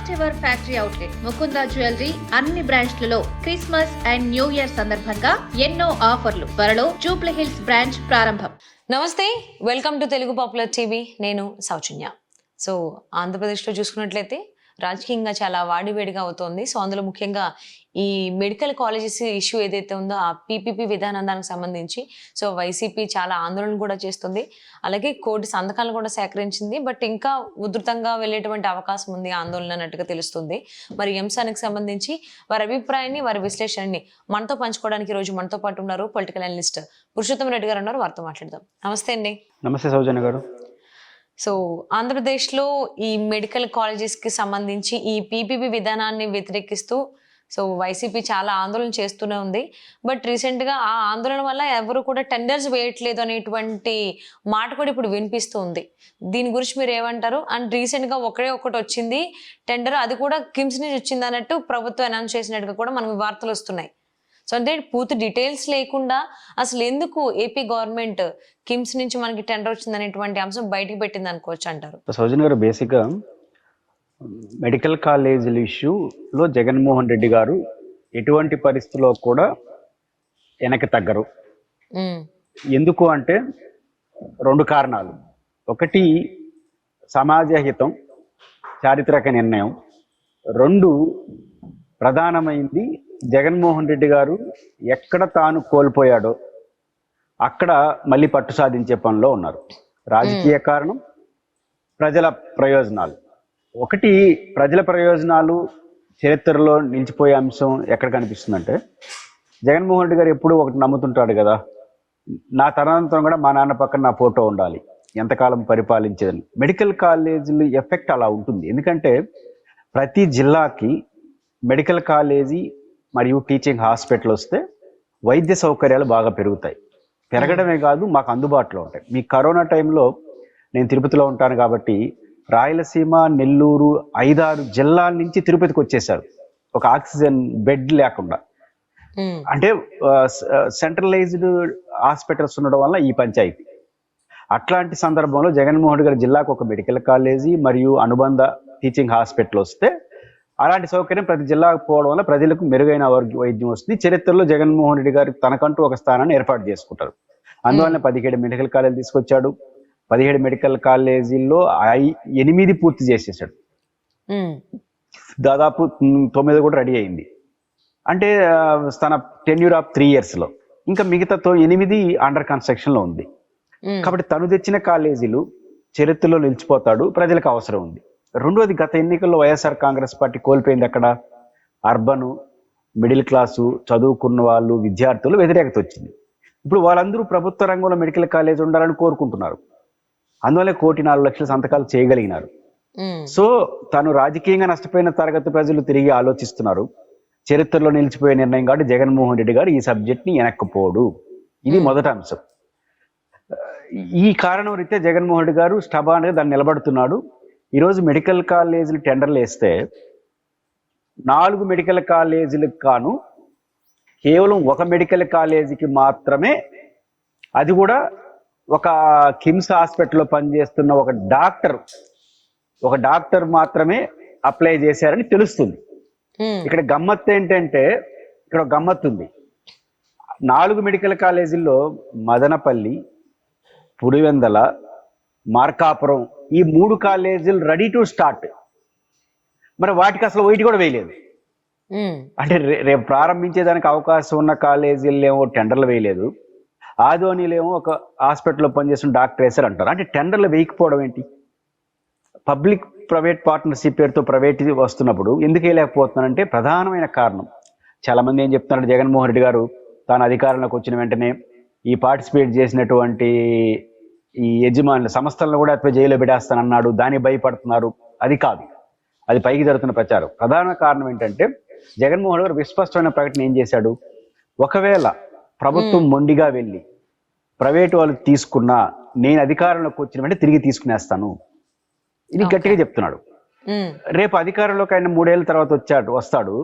First ever factory outlet Mukunda jewellery అన్ని బ్రాంచ్లలో Christmas and new year సందర్భంగా ఎన్నో ఆఫర్లు. త్వరలో జూబ్లీ హిల్స్ బ్రాంచ్ ప్రారంభం. నమస్తే, welcome to Telugu popular TV. నేను సౌజన్య. సో ఆంధ్రప్రదేశ్లో చూసుకున్నట్లయితే రాజకీయంగా చాలా వాడివేడిగా అవుతోంది. సో అందులో ముఖ్యంగా ఈ మెడికల్ కాలేజెస్ ఇష్యూ ఏదైతే ఉందో ఆ పీపీపీ విధానానికి సంబంధించి సో వైసీపీ చాలా ఆందోళన కూడా చేస్తుంది. అలాగే కోటి సంతకాలను కూడా సేకరించింది. బట్ ఇంకా ఉధృతంగా వెళ్ళేటువంటి అవకాశం ఉంది ఆందోళన అన్నట్టుగా తెలుస్తుంది. మరి ఈ అంశానికి సంబంధించి వారి అభిప్రాయాన్ని, వారి విశ్లేషణని మనతో పంచుకోవడానికి ఈరోజు మనతో పాటు ఉన్నారు పొలిటికల్ అనలిస్ట్ పురుషోత్తమ రెడ్డి గారు ఉన్నారు. వారితో మాట్లాడదాం. నమస్తే అండి. నమస్తే సౌజన్య గారు. సో ఆంధ్రప్రదేశ్లో ఈ మెడికల్ కాలేజెస్కి సంబంధించి ఈ పీపీపీ విధానాన్ని వ్యతిరేకిస్తూ సో వైసీపీ చాలా ఆందోళన చేస్తూనే ఉంది. బట్ రీసెంట్గా ఆ ఆందోళన వల్ల ఎవరు కూడా టెండర్స్ వేయట్లేదు అనేటువంటి మాట కూడా ఇప్పుడు వినిపిస్తూ ఉంది. దీని గురించి మీరు ఏమంటారు? అండ్ రీసెంట్గా ఒకటి వచ్చింది టెండర్, అది కూడా కిమ్స్ నుంచి వచ్చింది అన్నట్టు ప్రభుత్వం అనౌన్స్ చేసినట్టుగా కూడా మనకు వార్తలు వస్తున్నాయి. సో అంటే పూర్తి డీటెయిల్స్ లేకుండా అసలు ఎందుకు ఏపీ గవర్నమెంట్ కిమ్స్ నుంచి మనకి టెండర్ వచ్చింది అనేటువంటి అంశం బయటికి పెట్టింది అనుకోవచ్చు అంటారు? సౌజన్య గారు, బేసిక్గా మెడికల్ కాలేజీల ఇష్యూలో జగన్మోహన్ రెడ్డి గారు ఎటువంటి పరిస్థితుల్లో కూడా వెనక్కి తగ్గరు. ఎందుకు అంటే రెండు కారణాలు. ఒకటి సమాజ హితం, చారిత్రక నిర్ణయం. రెండు ప్రధానమైంది జగన్మోహన్ రెడ్డి గారు ఎక్కడ తాను కోల్పోయాడో అక్కడ మళ్ళీ పట్టు సాధించే పనిలో ఉన్నారు. రాజకీయ కారణం, ప్రజల ప్రయోజనాలు. ఒకటి ప్రజల ప్రయోజనాలు చరిత్రలో నిలిచిపోయే అంశం ఎక్కడ కనిపిస్తుందంటే, జగన్మోహన్ రెడ్డి గారు ఎప్పుడూ ఒకటి నమ్ముతుంటాడు కదా, నా తదనంతరం కూడా మా నాన్న పక్కన నా ఫోటో ఉండాలి, ఎంతకాలం పరిపాలించేదని. మెడికల్ కాలేజీలు ఎఫెక్ట్ అలా ఉంటుంది. ఎందుకంటే ప్రతి జిల్లాకి మెడికల్ కాలేజీ మరియు టీచింగ్ హాస్పిటల్ వస్తే వైద్య సౌకర్యాలు బాగా పెరుగుతాయి. పెరగడమే కాదు, మాకు అందుబాటులో ఉంటాయి. మీ కరోనా టైంలో నేను తిరుపతిలో ఉంటాను కాబట్టి రాయలసీమ, నెల్లూరు 5-6 జిల్లాల నుంచి తిరుపతికి వచ్చేసారు ఒక ఆక్సిజన్ బెడ్ లేకుండా. అంటే సెంట్రలైజ్డ్ హాస్పిటల్స్ ఉండడం వల్ల ఈ పంచాయతీ. అట్లాంటి సందర్భంలో జగన్మోహన్ రెడ్డి గారి జిల్లాకు ఒక మెడికల్ కాలేజీ మరియు అనుబంధ టీచింగ్ హాస్పిటల్ వస్తే అలాంటి సౌకర్యం ప్రతి జిల్లాకు పోవడం వల్ల ప్రజలకు మెరుగైన వైద్యం వస్తుంది. చరిత్రలో జగన్మోహన్ రెడ్డి గారు తనకంటూ ఒక స్థానాన్ని ఏర్పాటు చేసుకుంటారు. అందువల్ల 17 మెడికల్ కాలేజీలు తీసుకొచ్చాడు. 17 మెడికల్ కాలేజీల్లో 8 పూర్తి చేసేసాడు. దాదాపు 9 కూడా రెడీ అయింది. అంటే తన టెన్యూర్ ఆఫ్ 3 years లో ఇంకా మిగతాతో 8 అండర్ కన్స్ట్రక్షన్ లో ఉంది. కాబట్టి తను తెచ్చిన కాలేజీలు చరిత్రలో నిలిచిపోతాడు, ప్రజలకు అవసరం ఉంది. రెండోది, గత ఎన్నికల్లో వైఎస్ఆర్ కాంగ్రెస్ పార్టీ కోల్పోయింది అక్కడ అర్బన్, మిడిల్ క్లాసు, చదువుకున్న వాళ్ళు, విద్యార్థులు వ్యతిరేకత వచ్చింది. ఇప్పుడు వాళ్ళందరూ ప్రభుత్వ రంగంలో మెడికల్ కాలేజ్ ఉండాలని కోరుకుంటున్నారు. అందువల్ల 1,04,00,000 సంతకాలు చేయగలిగినారు. సో తను రాజకీయంగా నష్టపోయిన తరగతి ప్రజలు తిరిగి ఆలోచిస్తున్నారు. చరిత్రలో నిలిచిపోయే నిర్ణయం కాబట్టి జగన్మోహన్ రెడ్డి గారు ఈ సబ్జెక్ట్ ని వెనక్కపోడు. ఇది మొదటి అంశం. ఈ కారణం రీత్యా జగన్మోహన్ రెడ్డి గారు స్టబాన్గా దాన్ని నిలబడుతున్నాడు. ఈరోజు మెడికల్ కాలేజీలు టెండర్లు వేస్తే 4 మెడికల్ కాలేజీలకు కాను కేవలం ఒక మెడికల్ కాలేజీకి మాత్రమే, అది కూడా ఒక కిమ్స్ హాస్పిటల్లో పనిచేస్తున్న ఒక డాక్టర్ మాత్రమే అప్లై చేశారని తెలుస్తుంది. ఇక్కడ గమ్మత్తు ఏంటంటే, ఇక్కడ ఒక గమ్మత్తు ఉంది. 4 మెడికల్ కాలేజీల్లో మదనపల్లి, పులివెందల, మార్కాపురం, ఈ 3 కాలేజీలు రెడీ టు స్టార్ట్. మరి వాటికి అసలు వైట్ కూడా వేయలేదు. అంటే రేపు ప్రారంభించేదానికి అవకాశం ఉన్న కాలేజీలు ఏమో టెండర్లు వేయలేదు. ఆదోనిలేమో ఒక హాస్పిటల్లో పనిచేస్తున్న డాక్టర్ వేశారు అంటారు. అంటే టెండర్లు వేయకపోవడం ఏంటి? పబ్లిక్ ప్రైవేట్ పార్ట్నర్షిప్ పేరుతో ప్రైవేట్ వస్తున్నప్పుడు ఎందుకు వేయలేకపోతున్నారంటే ప్రధానమైన కారణం, చాలా మంది ఏం చెప్తున్నారు, జగన్మోహన్ రెడ్డి గారు తాను అధికారంలోకి వచ్చిన వెంటనే ఈ పార్టిసిపేట్ చేసినటువంటి ఈ యజమానుల సంస్థలను కూడా జైల్లో పెట్టేస్తానన్నాడు, దానికి భయపడుతున్నారు. అది కాదు, అది పైకి జరుగుతున్న ప్రచారం. ప్రధాన కారణం ఏంటంటే జగన్మోహన్ గారు విస్పష్టమైన ప్రకటన ఏం చేశాడు, ఒకవేళ ప్రభుత్వం మొండిగా వెళ్ళి ప్రైవేట్ వాళ్ళు తీసుకున్నా నేను అధికారంలోకి వచ్చిన వెంటనే తిరిగి తీసుకునేస్తాను. ఇది గట్టిగా చెప్తున్నాడు. రేపు అధికారంలోకి ఆయన 3 ఏళ్ళ తర్వాత వస్తాడు.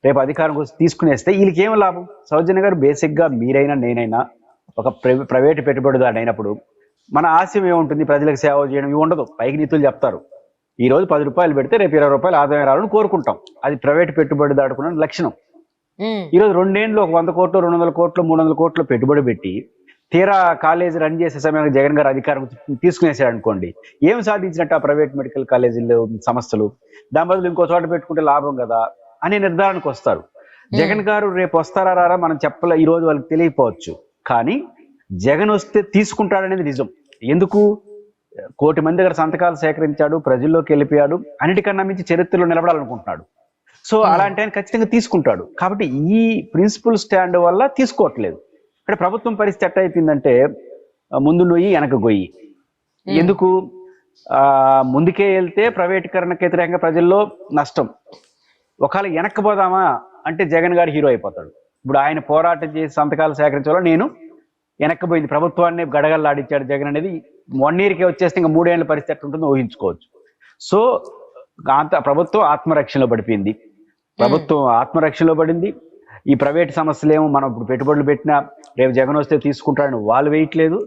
రేపు అధికారం కోసం తీసుకునేస్తే వీళ్ళకి ఏం లాభం? సౌజన్య గారు, బేసిక్గా మీరైనా నేనైనా ఒక ప్రైవేటు పెట్టుబడిదారు అయినప్పుడు మన ఆశయం ఏముంటుంది? ప్రజలకు సేవ చేయడం. ఇవి ఉండదు, పైకి నీతులు చెప్తారు. ఈ రోజు 10 రూపాయలు పెడితే రేపు 20 రూపాయలు ఆదాయం రావాలని కోరుకుంటాం. అది ప్రైవేట్ పెట్టుబడిదారుకున్న లక్షణం. ఈరోజు 2 ఏళ్ళు ఒక 100 కోట్లు 200 కోట్లు 300 కోట్లు పెట్టుబడి పెట్టి తీరా కాలేజీ రన్ చేసే సమయానికి జగన్ గారు అధికారం తీసుకునేసాడు అనుకోండి, ఏం సాధించినట్టు ఆ ప్రైవేట్ మెడికల్ కాలేజీలు సంస్థలు? దాని బదులు ఇంకో చోట పెట్టుకుంటే లాభం కదా అనే నిర్ధారణకు వస్తారు. జగన్ గారు రేపు వస్తారా రారా మనం చెప్పలే, ఈ రోజు వాళ్ళకి తెలియకపోవచ్చు. కానీ జగన్ వస్తే తీసుకుంటాడనేది నిజం. ఎందుకు? 1 కోటి మంది దగ్గర సంతకాలు సేకరించాడు, ప్రజల్లోకి వెళ్ళిపోయాడు, అన్నిటికన్నా మించి చరిత్రలో నిలబడాలనుకుంటున్నాడు. సో అలాంటి ఆయన ఖచ్చితంగా తీసుకుంటాడు. కాబట్టి ఈ ప్రిన్సిపల్ స్టాండ్ వల్ల తీసుకోవట్లేదు. ఇక్కడ ప్రభుత్వం పరిస్థితి ఎట్ట అయిపోయిందంటే ముందు నొయ్యి వెనక గొయ్యి. ఎందుకు? ముందుకే వెళ్తే ప్రైవేటీకరణకు వ్యతిరేకంగా ప్రజల్లో నష్టం. ఒకవేళ వెనక్కి పోదామా అంటే జగన్ గారు హీరో అయిపోతాడు. ఇప్పుడు ఆయన పోరాటం చేసి సంతకాలు సేకరించాలో నేను వెనక్కిపోయింది, ప్రభుత్వాన్ని గడగల్లాడించాడు జగన్ అనేది 1 yearకే వచ్చేస్తే ఇంకా 3 ఏళ్ల పరిస్థితి ఎట్లా ఉంటుందో ఊహించుకోవచ్చు. సో ప్రభుత్వం ఆత్మరక్షణలో పడిపోయింది. ప్రభుత్వం ఆత్మరక్షణలో పడింది. ఈ ప్రైవేట్ సంస్థలు ఏమో మనం ఇప్పుడు పెట్టుబడులు పెట్టినా రేపు జగన్ వస్తే తీసుకుంటారని వాళ్ళు వేయట్లేదు,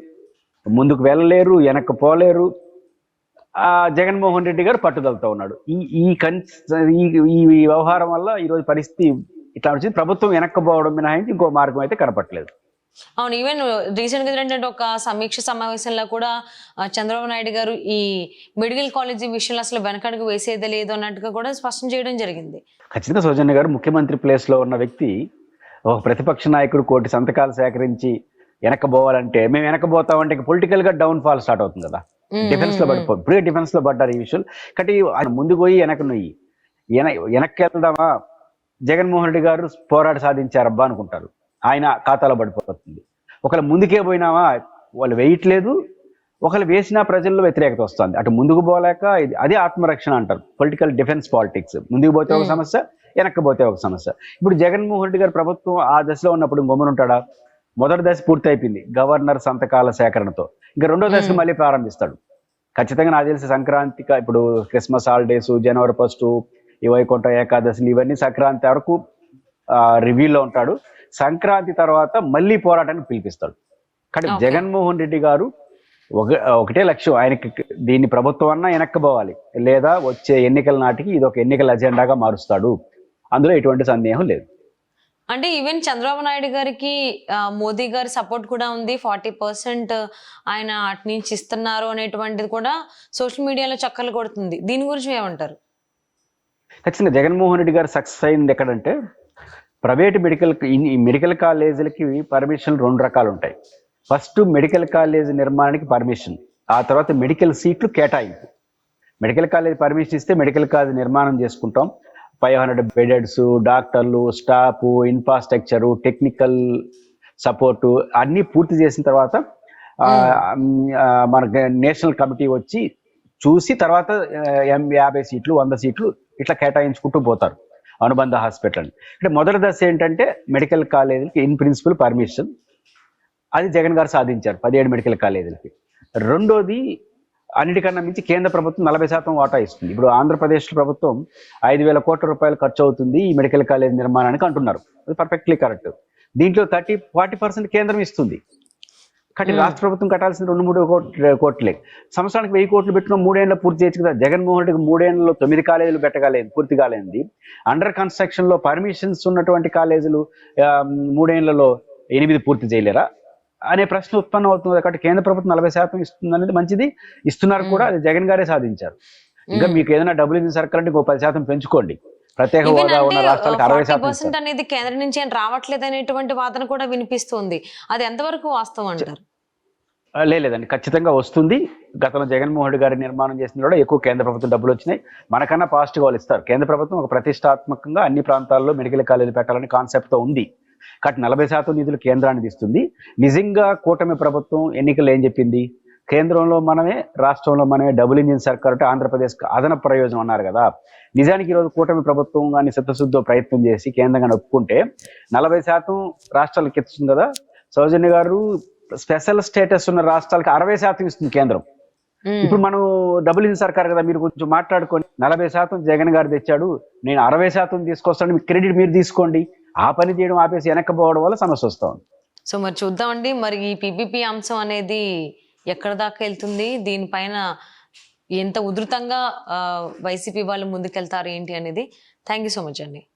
ముందుకు వెళ్ళలేరు, వెనక్కి పోలేరు. జగన్మోహన్ రెడ్డి గారు పట్టుదలతో ఉన్నాడు. ఈ వ్యవహారం వల్ల ఈరోజు పరిస్థితి ఇట్లా వచ్చింది. ప్రభుత్వం వెనక్కిపోవడం మినహాయించి ఇంకో మార్గం అయితే కనపట్లేదు. అవును, ఈవెన్ రీసెంట్ గా ఏంటంటే ఒక సమీక్ష సమావేశంలో కూడా చంద్రబాబు నాయుడు గారు ఈ మెడికల్ కాలేజీ విషయంలో అసలు వెనకడుగు వేసేదే లేదు అన్నట్టుగా కూడా స్పష్టం చేయడం జరిగింది. ఖచ్చితంగా సౌజన్య గారు ముఖ్యమంత్రి ప్లేస్ లో ఉన్న వ్యక్తి, ఒక ప్రతిపక్ష నాయకుడు 1 కోటి సంతకాలు సేకరించి వెనక్కిపోవాలంటే మేము వెనక్కిపోతామంటే పొలిటికల్ గా డౌన్ ఫాల్ స్టార్ట్ అవుతుంది కదా. డిఫెన్స్ లో పడిపో ఇప్పుడే డిఫెన్స్ లో పడ్డారు ఈ విషయాలు. కాబట్టి ఆయన ముందు పోయి వెనక్కి వెళ్దామా, జగన్మోహన్ రెడ్డి గారు పోరాట సాధించారబ్బా అనుకుంటారు, ఆయన ఖాతాలో పడిపోతుంది. ఒకవేళ ముందుకే పోయినామా వాళ్ళు వేయట్లేదు, ఒకవేళ వేసినా ప్రజల్లో వ్యతిరేకత వస్తుంది. అటు ముందుకు పోలేక అదే ఆత్మరక్షణ అంటారు, పొలిటికల్ డిఫెన్స్ పాలిటిక్స్. ముందుకు పోతే ఒక సమస్య, వెనక్కి పోతే ఒక సమస్య. ఇప్పుడు జగన్మోహన్ రెడ్డి గారు ప్రభుత్వం ఆ దశలో ఉన్నప్పుడు గమ్మునుంటాడా? మొదటి దశ పూర్తి అయిపోయింది గవర్నర్ సంతకాల సేకరణతో. ఇంకా 2వ దశ మళ్ళీ ప్రారంభిస్తాడు ఖచ్చితంగా. నాకు తెలిసి సంక్రాంతిక ఇప్పుడు క్రిస్మస్ హాలిడేస్, జనవరి 1 ఈ వైకుంఠ ఏకాదశిలు ఇవన్నీ సంక్రాంతి వరకు రివ్యూలో ఉంటాడు. సంక్రాంతి తర్వాత మళ్ళీ పోరాటానికి పిలిపిస్తాడు. కానీ జగన్మోహన్ రెడ్డి గారు ఒకటే లక్ష్యం ఆయనకి, దీన్ని ప్రభుత్వం అన్నా వెనక్కిపోవాలి, లేదా వచ్చే ఎన్నికల నాటికి ఇది ఒక ఎన్నికల అజెండాగా మారుస్తాడు. అందులో ఎటువంటి సందేహం లేదు. అంటే ఈవెన్ చంద్రబాబు నాయుడు గారికి మోదీ గారి సపోర్ట్ కూడా ఉంది, 40% ఆయన అటు నుంచి ఇస్తున్నారు అనేటువంటిది కూడా సోషల్ మీడియాలో చక్కర్లు కొడుతుంది. దీని గురించి ఏమంటారు? ఖచ్చితంగా జగన్మోహన్ రెడ్డి గారు సక్సెస్ అయింది ఎక్కడంటే, ప్రైవేట్ మెడికల్ కాలేజీలకి పర్మిషన్ 2 రకాలు ఉంటాయి. ఫస్ట్ మెడికల్ కాలేజ్ నిర్మాణానికి పర్మిషన్, ఆ తర్వాత మెడికల్ సీట్లు కేటాయింపు. మెడికల్ కాలేజ్ పర్మిషన్ ఇస్తే మెడికల్ కాలేజ్ నిర్మాణం చేసుకుంటాం. 500 బెడెడ్స్, డాక్టర్లు, స్టాఫ్, ఇన్ఫ్రాస్ట్రక్చరు, టెక్నికల్ సపోర్టు అన్నీ పూర్తి చేసిన తర్వాత మన నేషనల్ కమిటీ వచ్చి చూసి తర్వాత 50 సీట్లు 100 సీట్లు ఇట్లా కేటాయించుకుంటూ పోతారు అనుబంధ హాస్పిటల్. అంటే మొదటి దశ ఏంటంటే మెడికల్ కాలేజీలకి ఇన్ ప్రిన్సిపల్ పర్మిషన్, అది జగన్ గారు సాధించారు 17 మెడికల్ కాలేజీలకి. రెండోది అన్నిటికన్నా మించి కేంద్ర ప్రభుత్వం 40% వాటా ఇస్తుంది. ఇప్పుడు ఆంధ్రప్రదేశ్ ప్రభుత్వం 5,000 కోట్ల రూపాయలు ఖర్చు అవుతుంది ఈ మెడికల్ కాలేజ్ నిర్మాణానికి అంటున్నారు. అది పర్ఫెక్ట్లీ కరెక్ట్. దీంట్లో 40% కేంద్రం ఇస్తుంది. కాబట్టి రాష్ట్ర ప్రభుత్వం కట్టాల్సిన 2-3 కోట్లే. సంవత్సరానికి 1000 కోట్లు పెట్టుకున్న 3 ఏళ్ళు పూర్తి చేయొచ్చు కదా. జగన్మోహన్ రెడ్డికి 3 ఏళ్లలో 9 కాలేజీలు పెట్టగలేదు, పూర్తి కాలేంది. అండర్ కన్స్ట్రక్షన్ లో పర్మిషన్స్ ఉన్నటువంటి కాలేజీలు 3 ఏళ్లలో 8 పూర్తి చేయలేరా అనే ప్రశ్న ఉత్పన్నం అవుతుంది. కాబట్టి కేంద్ర ప్రభుత్వం 40% ఇస్తుంది అనేది మంచిది, ఇస్తున్నారు కూడా. అది జగన్ గారే సాధించారు. ఇంకా మీకు ఏదైనా డబ్బులు ఇచ్చిన సర్కార్ అంటే 10% పెంచుకోండి. ప్రత్యేక హోదా ఉన్న రాష్ట్రాలకు 60% అనేది కేంద్రం నుంచి ఏం రావట్లేదు అనేటువంటి వాదన కూడా వినిపిస్తుంది. అది ఎంతవరకు వాస్తవం అంటారు? లేదండి, ఖచ్చితంగా వస్తుంది. గతంలో జగన్మోహన్ రెడ్డి గారి నిర్మాణం చేసిన కూడా ఎక్కువ కేంద్ర ప్రభుత్వం డబ్బులు వచ్చినాయి. మనకన్నా పాజిటివ్ వాళ్ళు ఇస్తారు. కేంద్ర ప్రభుత్వం ఒక ప్రతిష్టాత్మకంగా అన్ని ప్రాంతాల్లో మెడికల్ కాలేజీలు పెట్టాలని కాన్సెప్ట్ తో ఉంది. కాబట్టి 40% నిధులు కేంద్రానికి ఇస్తుంది. నిజంగా కూటమి ప్రభుత్వం ఎన్నికలు ఏం చెప్పింది? కేంద్రంలో మనమే, రాష్ట్రంలో మనమే, డబుల్ ఇంజిన్ సర్కార్ అంటే ఆంధ్రప్రదేశ్ అదనపు ప్రయోజనం అన్నారు కదా. నిజానికి ఈరోజు కూటమి ప్రభుత్వం కానీ చిత్తశుద్ధితో ప్రయత్నం చేసి కేంద్రంగా ఒప్పుకుంటే 40% రాష్ట్రాలకు ఇస్తుంది కదా. సౌజన్య గారు స్పెషల్ స్టేటస్ ఉన్న రాష్ట్రాలకు 60% ఇస్తుంది కేంద్రం. ఇప్పుడు మనం డబుల్ ఇంజిన్ సర్కార్ కదా, మీరు కొంచెం మాట్లాడుకోండి. 40% జగన్ గారు తెచ్చాడు, నేను 60% తీసుకొస్తాను, మీ క్రెడిట్ మీరు తీసుకోండి. ఆ పని చేయడం ఆపేసి వెనక్కిపోవడం వల్ల సమస్య వస్తా ఉంది. సో మరి చూద్దామండి, మరి ఈ పీపీపీ అంశం అనేది ఎక్కడ దాకా వెళ్తుంది, దీనిపైన ఎంత ఉధృతంగా వైసీపీ వాళ్ళు ముందుకెళ్తారు ఏంటి అనేది. థ్యాంక్ యూ సో మచ్ అండి.